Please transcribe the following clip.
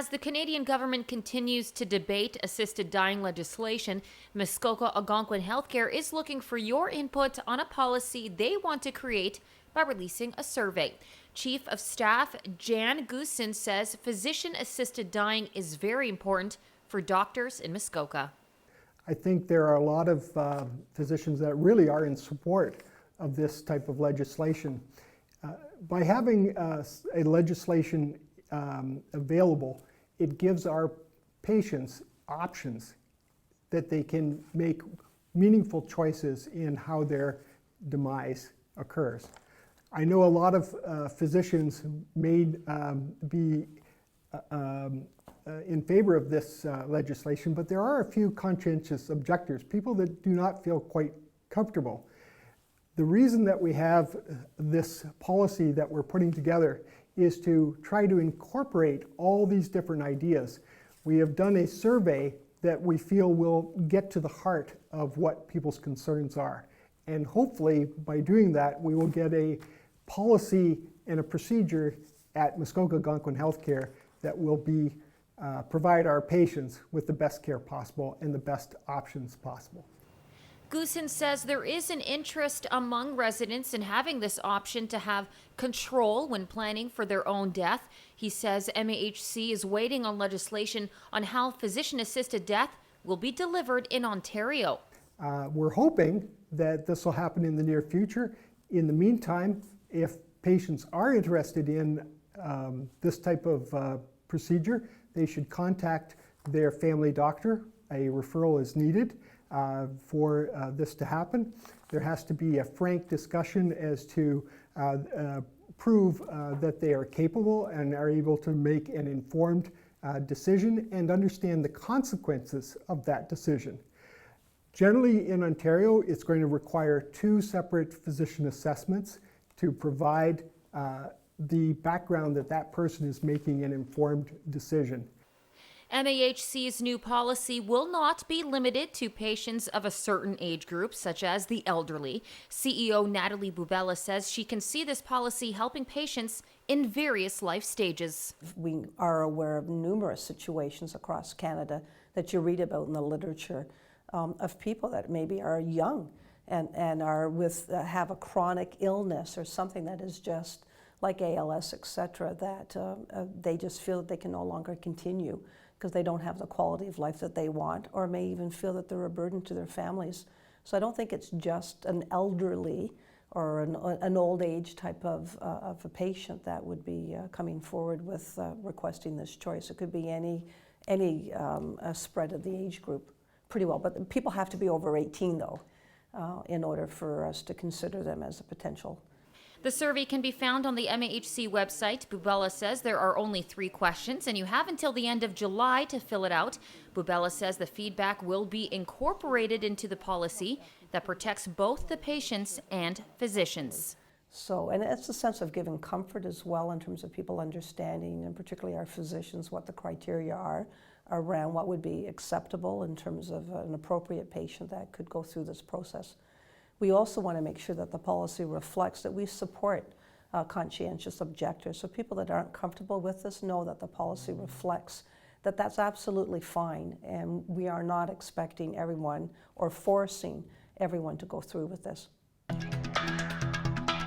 As the Canadian government continues to debate assisted dying legislation, Muskoka Algonquin Healthcare is looking for your input on a policy they want to create by releasing a survey. Chief of Staff Jan Goosen says physician-assisted dying is very important for doctors in Muskoka. I think there are a lot of physicians that really are in support of this type of legislation. By having a legislation available, it gives our patients options that they can make meaningful choices in how their demise occurs. I know a lot of physicians may be in favor of this legislation, but there are a few conscientious objectors, people that do not feel quite comfortable. The reason that we have this policy that we're putting together is to try to incorporate all these different ideas. We have done a survey that we feel will get to the heart of what people's concerns are. And hopefully, by doing that, we will get a policy and a procedure at Muskoka Algonquin Healthcare that will provide our patients with the best care possible and the best options possible. Goosen says there is an interest among residents in having this option to have control when planning for their own death. He says MAHC is waiting on legislation on how physician-assisted death will be delivered in Ontario. We're hoping that this will happen in the near future. In the meantime, if patients are interested in this type of procedure, they should contact their family doctor. A referral is needed for this to happen. There has to be a frank discussion as to prove that they are capable and are able to make an informed decision and understand the consequences of that decision. Generally in Ontario, it's going to require 2 separate physician assessments to provide the background that that person is making an informed decision. MAHC's new policy will not be limited to patients of a certain age group, such as the elderly. CEO Natalie Bubella says she can see this policy helping patients in various life stages. We are aware of numerous situations across Canada that you read about in the literature of people that maybe are young and are have a chronic illness or something that is just like ALS, etc., that they just feel that they can no longer continue because they don't have the quality of life that they want, or may even feel that they're a burden to their families. So I don't think it's just an elderly or an old age type of a patient that would be coming forward with requesting this choice. It could be any spread of the age group pretty well, but people have to be over 18 though in order for us to consider them as a potential. The survey can be found on the MAHC website. Bubella says there are only 3 questions, and you have until the end of July to fill it out. Bubella says the feedback will be incorporated into the policy that protects both the patients and physicians. So, and it's a sense of giving comfort as well in terms of people understanding, and particularly our physicians, what the criteria are around what would be acceptable in terms of an appropriate patient that could go through this process. We also want to make sure that the policy reflects that we support conscientious objectors. So people that aren't comfortable with this know that the policy reflects that that's absolutely fine, and we are not expecting everyone or forcing everyone to go through with this.